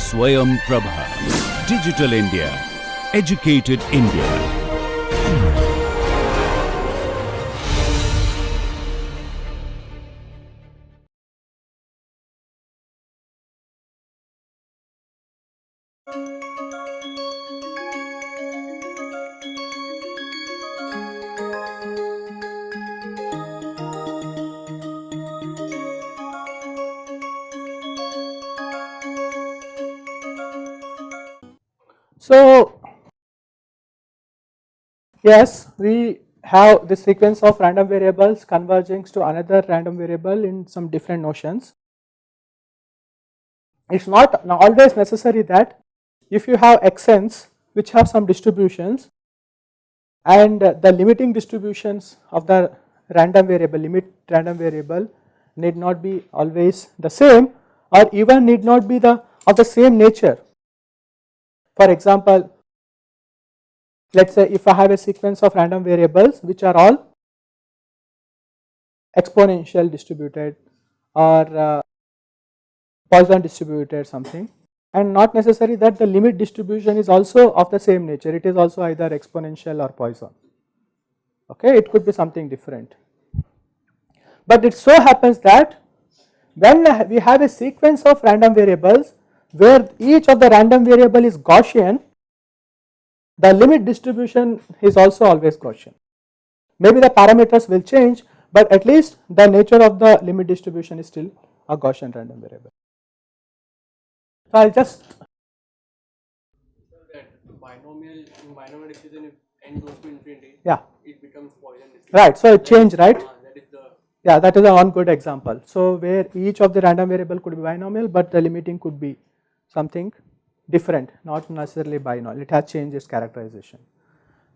Swayam Prabha. Digital India. Educated India. So, yes, we have this sequence of random variables converging to another random variable in some different notions. It is not always necessary that if you have xn's which have some distributions and the limiting distributions of the random variable, limit random variable need not be always the same or even need not be of the same nature. For example, let us say if I have a sequence of random variables which are all exponential distributed or Poisson distributed something, and not necessary that the limit distribution is also of the same nature, it is also either exponential or Poisson, okay, it could be something different. But it so happens that when we have a sequence of random variables where each of the random variable is Gaussian, the limit distribution is also always Gaussian. Maybe the parameters will change, but at least the nature of the limit distribution is still a Gaussian random variable. So I will just binomial decision, if n goes to infinity, yeah, it becomes Poisson distribution. right. So it changed, right? That is the Yeah, that is a one good example. So where each of the random variable could be binomial, but the limiting could be something different, not necessarily binomial. It has changed its characterization.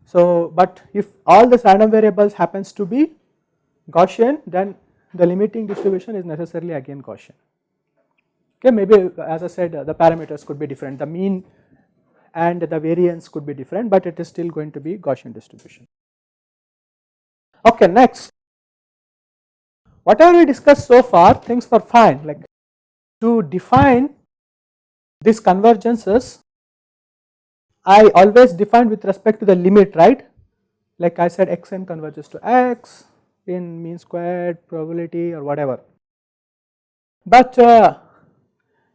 So, but if all the random variables happens to be Gaussian, then the limiting distribution is necessarily again Gaussian. Okay, maybe as I said, the parameters could be different, the mean and the variance could be different, but it is still going to be Gaussian distribution. Okay, next, whatever we discussed so far, things were fine. Like to define these convergences, I always define with respect to the limit, right? Like I said, xn converges to x in mean squared probability or whatever. But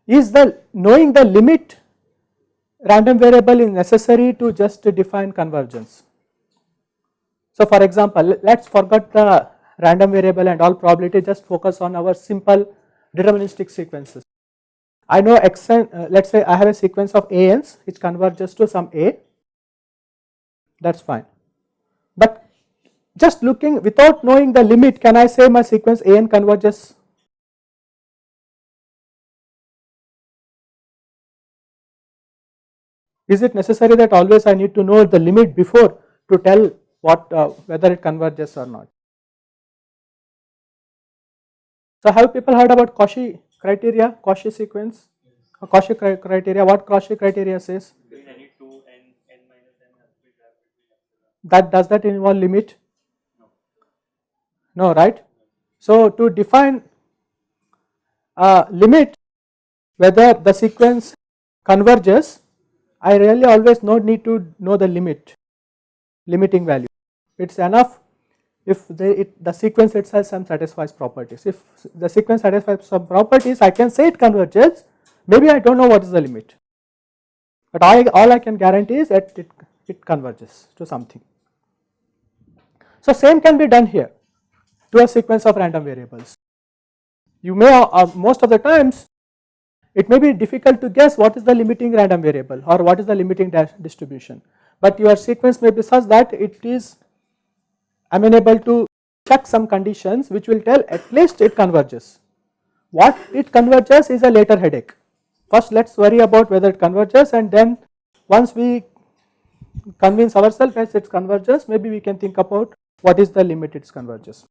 is the knowing the limit random variable is necessary to just define convergence? So for example, let us forget the random variable and all probability, just focus on our simple deterministic sequences. I know xn, let us say I have a sequence of ans which converges to some a, that is fine. But just looking without knowing the limit, can I say my sequence an converges? Is it necessary that always I need to know the limit before to tell what whether it converges or not? So have people heard about Cauchy criteria, Cauchy sequence, Cauchy criteria? What Cauchy criteria says? That does that involve limit? No, right? So to define limit whether the sequence converges, I really always need to know the limiting value. It's enough if the sequence itself some satisfies properties. If the sequence satisfies some properties, I can say it converges. Maybe I don't know what is the limit, but all I can guarantee is that it converges to something. So same can be done here to a sequence of random variables. You may most of the times it may be difficult to guess what is the limiting random variable or what is the limiting distribution, but your sequence may be such that it is amenable to check some conditions which will tell at least it converges. What it converges is a later headache. First let us worry about whether it converges, and then once we convince ourselves as it converges, maybe we can think about what is the limit it converges.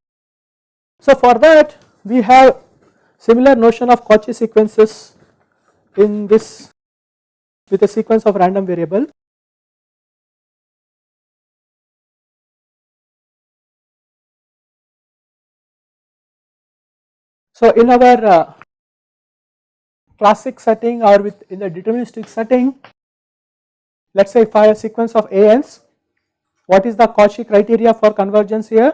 So for that we have similar notion of Cauchy sequences in this with a sequence of random variable. So in our classic setting or in the deterministic setting, let us say if I have a sequence of ANs, what is the Cauchy criteria for convergence here?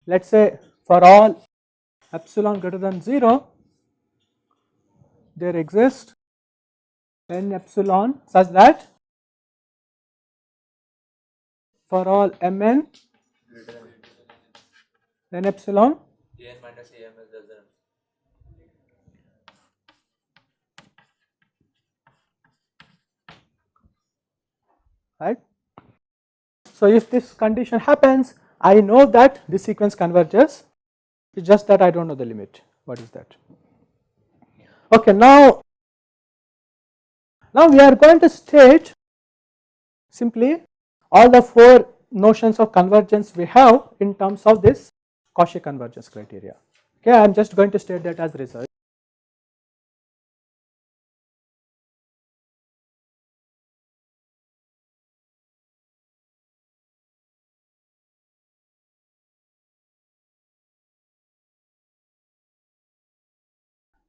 Let us say for all epsilon greater than 0, there exists n epsilon such that for all mn n epsilon an minus am is less than right. So if this condition happens, I know that this sequence converges, it's just that I do not know the limit. What is that? Okay, now we are going to state simply all the 4 notions of convergence we have in terms of this Cauchy convergence criteria. Okay, I am just going to state that as result.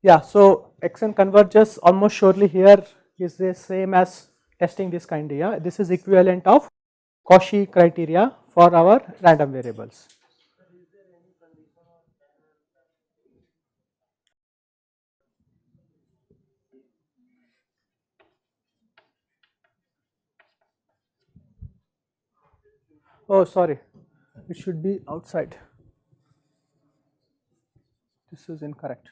Yeah, so xn converges almost surely here is the same as testing this kind of, yeah. This is equivalent of Cauchy criteria for our random variables. Oh, sorry, it should be outside. This is incorrect.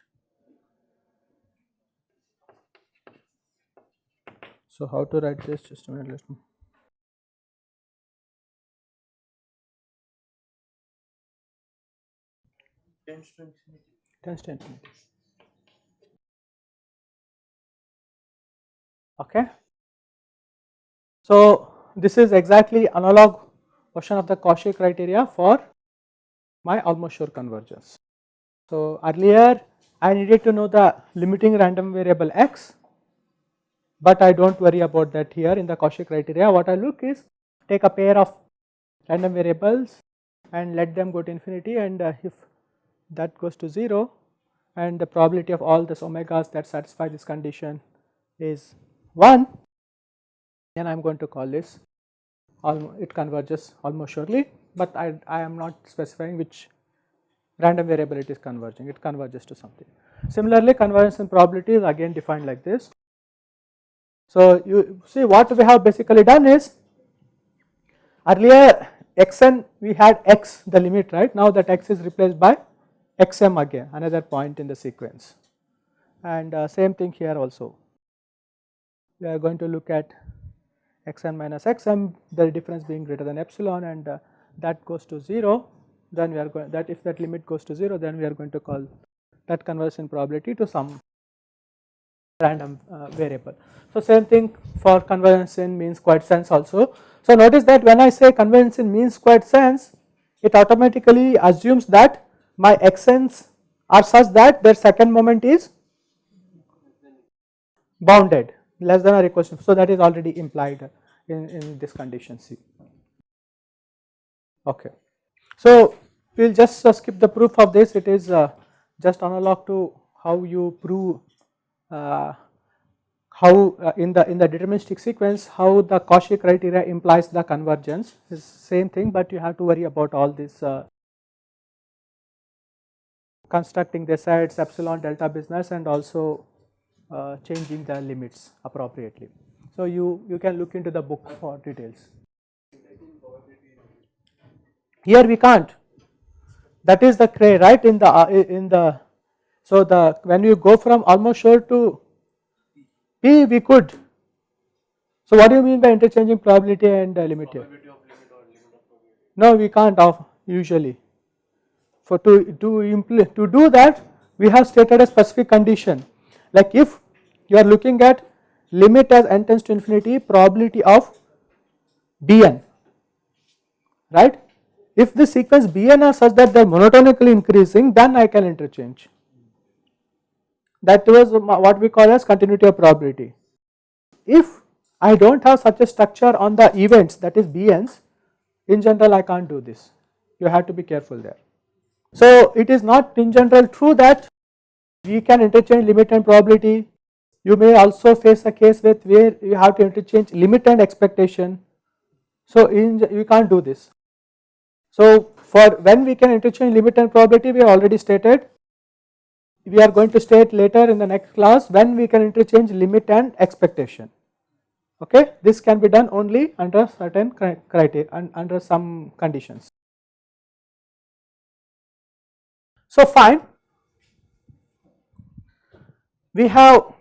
So how to write this? Just a minute. Let me. Tends to infinity. Okay. So this is exactly analog version of the Cauchy criteria for my almost sure convergence. So earlier I needed to know the limiting random variable x, but I do not worry about that here in the Cauchy criteria. What I look is take a pair of random variables and let them go to infinity, and if that goes to 0 and the probability of all this omegas that satisfy this condition is 1, then I am going to call this it converges almost surely, but I am not specifying which random variable it is converging, it converges to something. Similarly, convergence and probability is again defined like this. So you see what we have basically done is earlier xn we had x the limit, right. Now that x is replaced by xm again, another point in the sequence, and same thing here also. We are going to look at xn minus xm, the difference being greater than epsilon, and that goes to 0, then we are going that if that limit goes to 0, then we are going to call that conversion probability to some random variable. So same thing for convergence in mean squared sense also. So notice that when I say convergence in mean squared sense, it automatically assumes that my xn's are such that their second moment is bounded, less than or equal to, so that is already implied in this condition C. Okay, so we will just skip the proof of this. It is just analog to how you prove how in the deterministic sequence how the Cauchy criteria implies the convergence is same thing, but you have to worry about all this constructing the sets, epsilon, delta business, and also changing the limits appropriately. So you can look into the book for details. Here we can't. That is the cray, right? In the so the when you go from almost sure to P, we could. So what do you mean by interchanging probability and limit here? No, we can't usually. For to do that, we have stated a specific condition. Like if you are looking at limit as n tends to infinity, probability of Bn, right? If the sequence Bn are such that they are monotonically increasing, then I can interchange. That was what we call as continuity of probability. If I do not have such a structure on the events, that is Bn's, in general I can't do this. You have to be careful there. So it is not in general true that we can interchange limit and probability. You may also face a case with where you have to interchange limit and expectation. So you can't do this. So for when we can interchange limit and probability, we already stated. We are going to state later in the next class when we can interchange limit and expectation. Okay, this can be done only under certain criteria and under some conditions. So fine, we have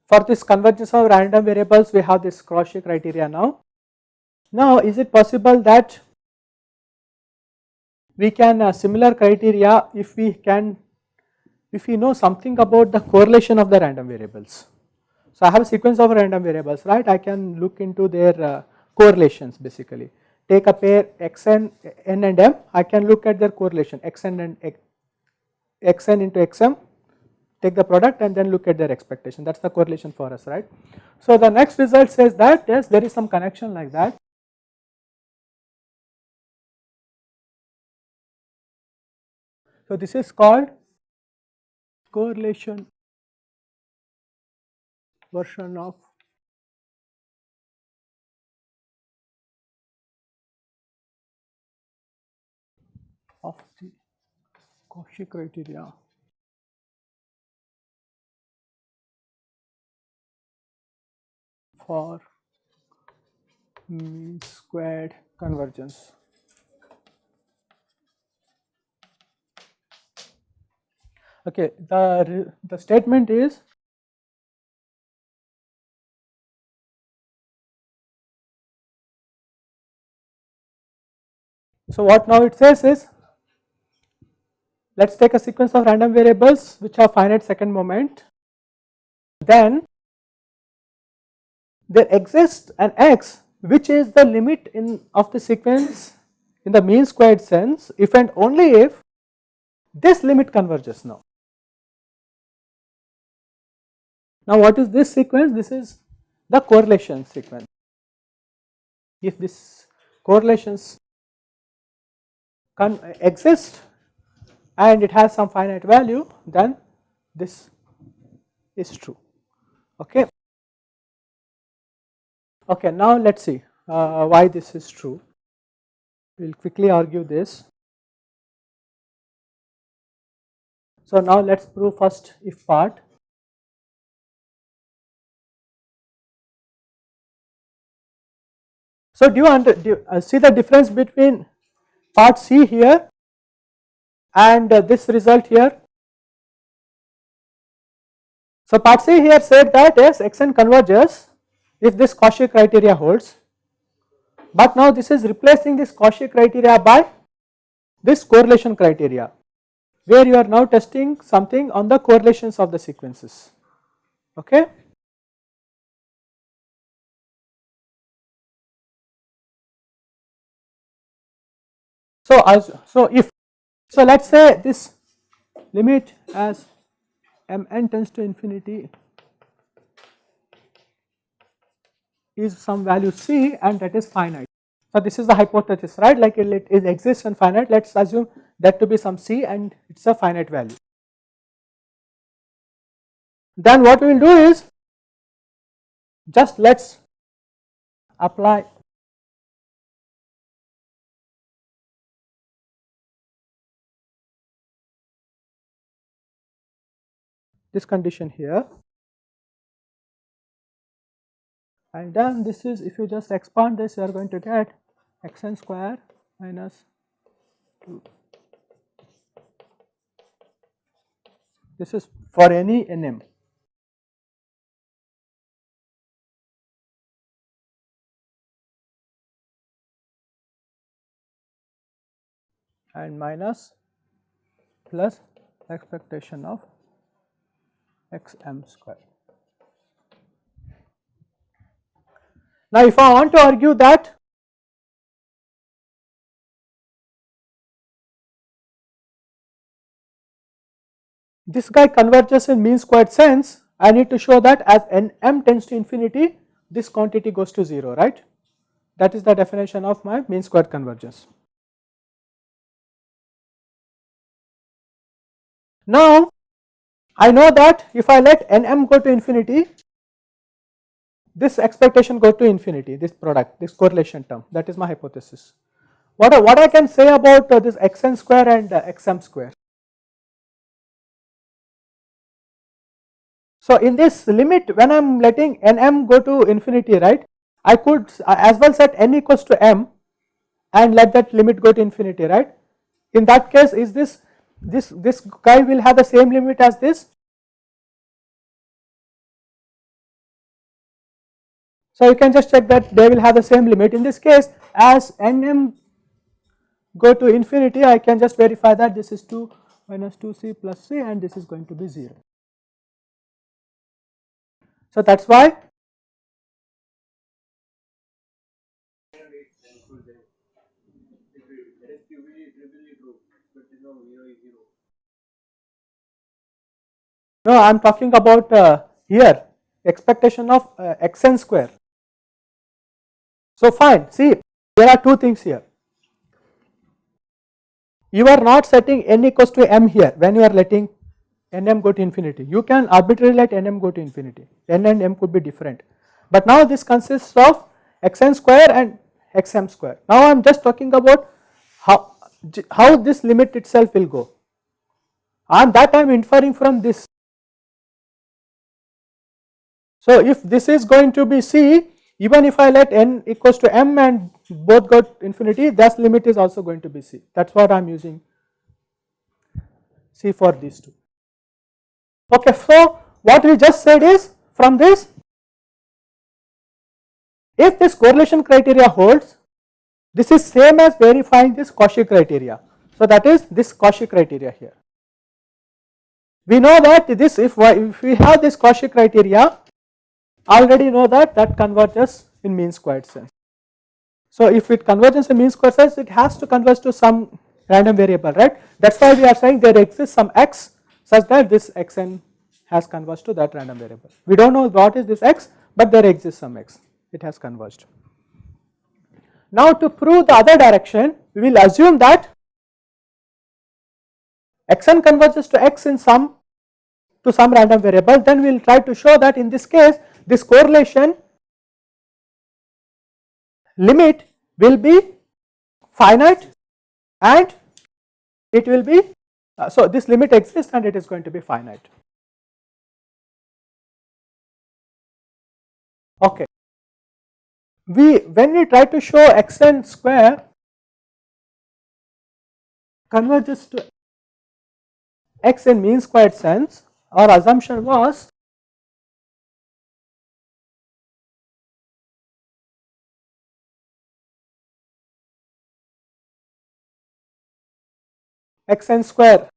for this convergence of random variables, we have this Cauchy criteria now. Now is it possible that we can similar criteria if we know something about the correlation of the random variables. So I have a sequence of random variables, right? I can look into their correlations basically. Take a pair xn, n and m, I can look at their correlation xn and xn into xm, take the product and then look at their expectation. That is the correlation for us, right? So the next result says that yes, there is some connection like that. So this is called correlation version of the Cauchy criteria for mean squared convergence. Okay, the statement is so what now it says is, let us take a sequence of random variables which have finite second moment, then there exists an x which is the limit of the sequence in the mean squared sense if and only if this limit converges now. Now what is this sequence? This is the correlation sequence. If this correlations exist and it has some finite value, then this is true. Okay. Okay, now let us see why this is true. We will quickly argue this. So now let us prove first if part. So do you see the difference between part C here and this result here? So part C here said that yes, xn converges if this Cauchy criteria holds, but now this is replacing this Cauchy criteria by this correlation criteria, where you are now testing something on the correlations of the sequences. Okay. So let us say this limit as mn tends to infinity is some value c and that is finite. So this is the hypothesis, right? Like it exists and finite. Let us assume that to be some c and it is a finite value. Then what we will do is just let us apply this condition here, and then this is, if you just expand this, you are going to get xn square minus 2. This is for any nm. And minus plus expectation of xm square. Now if I want to argue that this guy converges in mean squared sense, I need to show that as nm tends to infinity, this quantity goes to 0, right? That is the definition of my mean squared convergence. Now I know that if I let Nm go to infinity, this expectation go to infinity, this product, this correlation term, that is my hypothesis. What I can say about this xn square and xm square? So in this limit, when I am letting Nm go to infinity, right, I could as well set n equals to m and let that limit go to infinity, right. In that case, is this guy will have the same limit as this. So you can just check that they will have the same limit. In this case, as Nm go to infinity, I can just verify that this is 2 minus 2c plus c and this is going to be 0. So that is why no, I am talking about here expectation of xn square. So fine, see there are two things here. You are not setting n equals to m here when you are letting Nm go to infinity. You can arbitrarily let Nm go to infinity, n and m could be different, but now this consists of xn square and xm square. Now I am just talking about how this limit itself will go, and that I am inferring from this. So if this is going to be c, even if I let n equals to m and both go to infinity, that limit is also going to be c. That is what I am using c for these two. Okay, so what we just said is, from this, if this correlation criteria holds, this is same as verifying this Cauchy criteria. So that is this Cauchy criteria here. We know that this, if we have this Cauchy criteria, already know that converges in mean squared sense. So if it converges in mean squared sense, it has to converge to some random variable, right? That is why we are saying there exists some x such that this xn has converged to that random variable. We do not know what is this x, but there exists some x, it has converged. Now to prove the other direction, we will assume that xn converges to x in some random variable, then we will try to show that in this case this correlation limit will be finite and it will be so this limit exists and it is going to be finite. Okay, when we try to show xn square converges to x in mean squared sense, our assumption was xn square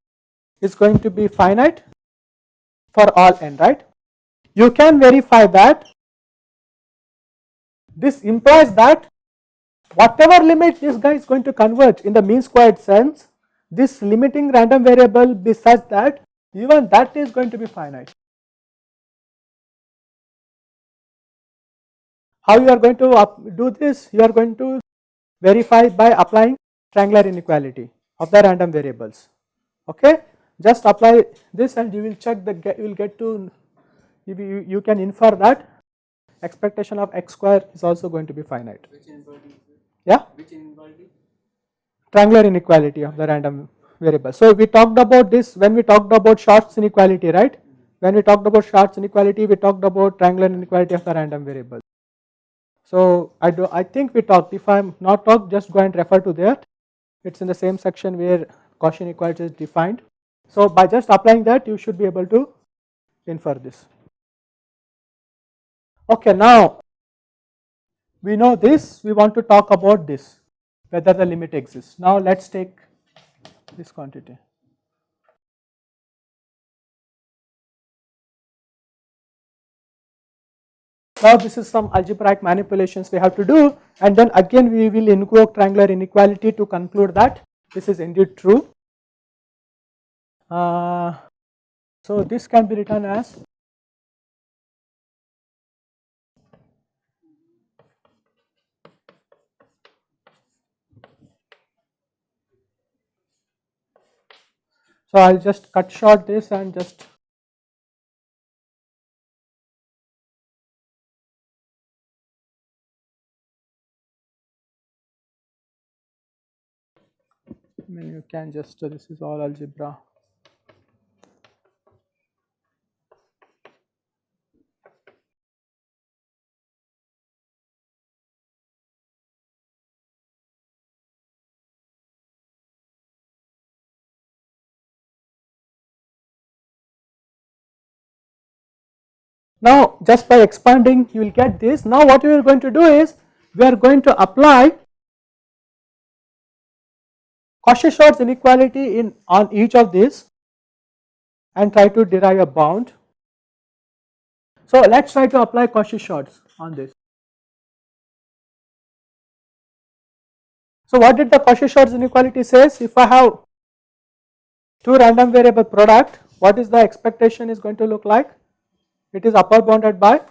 is going to be finite for all n, right. You can verify that this implies that whatever limit this guy is going to converge in the mean squared sense, this limiting random variable be such that even that is going to be finite. How you are going to do this? You are going to verify by applying triangular inequality of the random variables. Okay, just apply this and you will check you will get to you can infer that expectation of x square is also going to be finite. Which inequality? Yeah, Which inequality? triangular inequality of the random variable. So we talked about this when we talked about Short's inequality, right? When we talked about Short's inequality, we talked about triangular inequality of the random variable. So I think we talked. If I am not talked, just go and refer to there. It's in the same section where Cauchy inequality is defined. So by just applying that, you should be able to infer this. Okay, now we know this. We want to talk about this, whether the limit exists. Now let's take this quantity. Now this is some algebraic manipulations we have to do, and then again we will invoke triangular inequality to conclude that this is indeed true. So this can be written as So I will just cut short this and just you can just this is all algebra. Now just by expanding you will get this. Now what we are going to do is we are going to apply Cauchy-Schwarz inequality on each of these and try to derive a bound. So let us try to apply Cauchy-Schwarz on this. So what did the Cauchy-Schwarz inequality says? If I have two random variable product, what is the expectation is going to look like? It is upper bounded by,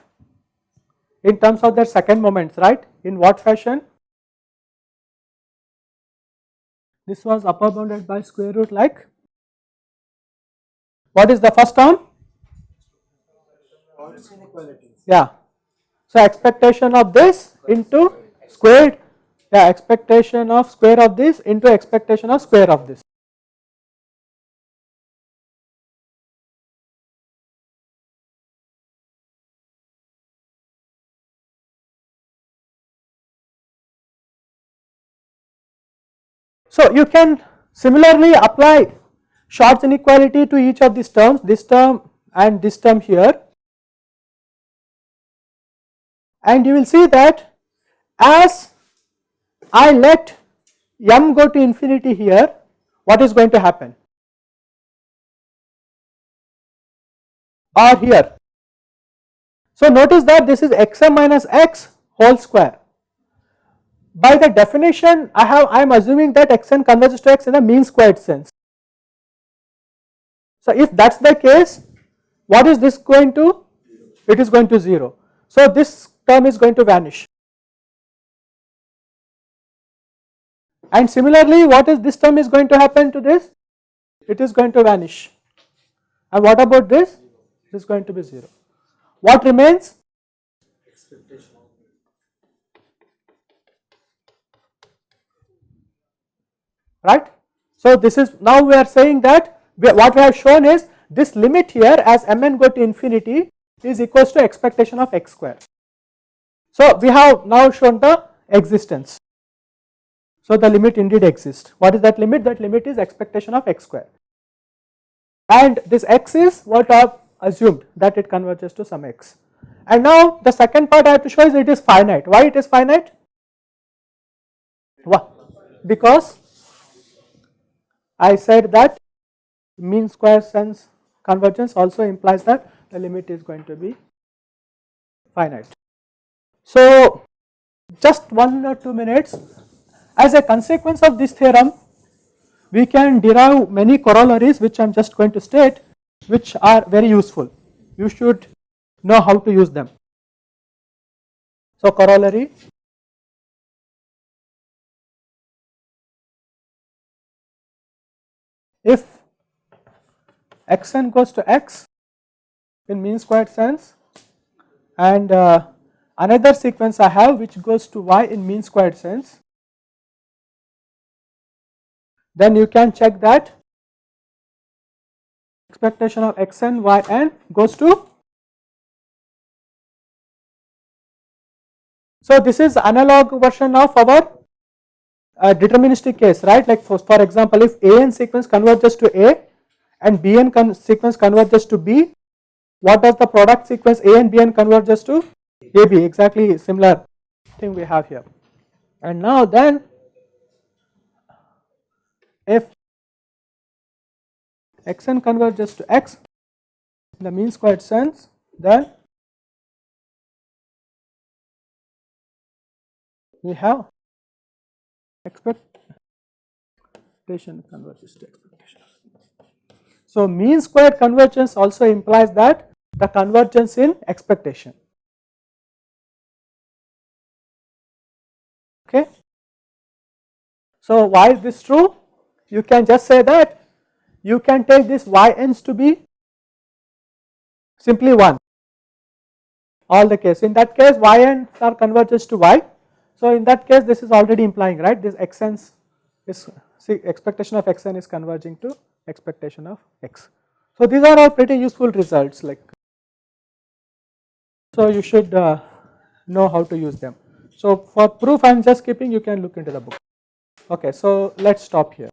in terms of their second moments, right? In what fashion? This was upper bounded by square root like, what is the first term? Yeah. So expectation of this into squared, yeah, expectation of square of this into expectation of square of this. So you can similarly apply Schwarz inequality to each of these terms, this term and this term here, and you will see that as I let m go to infinity here, what is going to happen? Or here. So notice that this is xm minus x whole square. By the definition I am assuming that xn converges to x in a mean squared sense. So if that is the case, what is this going to? It is going to 0. So this term is going to vanish. And similarly, what is this term is going to happen to this? It is going to vanish. And what about this? It is going to be 0. What remains? Expectation. Right? So this is, now we are saying that what we have shown is this limit here as mn go to infinity is equals to expectation of x square. So we have now shown the existence. So the limit indeed exists. What is that limit? That limit is expectation of x square. And this x is what I have assumed, that it converges to some x. And now the second part I have to show is it is finite. Why it is finite? Why? Because I said that mean square sense convergence also implies that the limit is going to be finite. So just 1 or 2 minutes. As a consequence of this theorem, we can derive many corollaries which I am just going to state, which are very useful. You should know how to use them. So corollary, if xn goes to x in mean squared sense and another sequence I have which goes to y in mean squared sense, then you can check that expectation of xn yn goes to. So this is analog version of our deterministic case, right? Like for example, if an sequence converges to a and bn sequence converges to b, what does the product sequence a and bn converges to? AB, exactly similar thing we have here. And now then, if xn converges to x in the mean squared sense, then we have expectation converges to expectation. So mean squared convergence also implies that the convergence in expectation. Okay. So why is this true? You can just say that you can take this yn's to be simply 1 all the case. In that case yn's are converges to y. So in that case this is already implying, right, this xn's is, see, expectation of xn is converging to expectation of x. So these are all pretty useful results, like, so you should know how to use them. So for proof I am just skipping, you can look into the book. Okay, so let's stop here.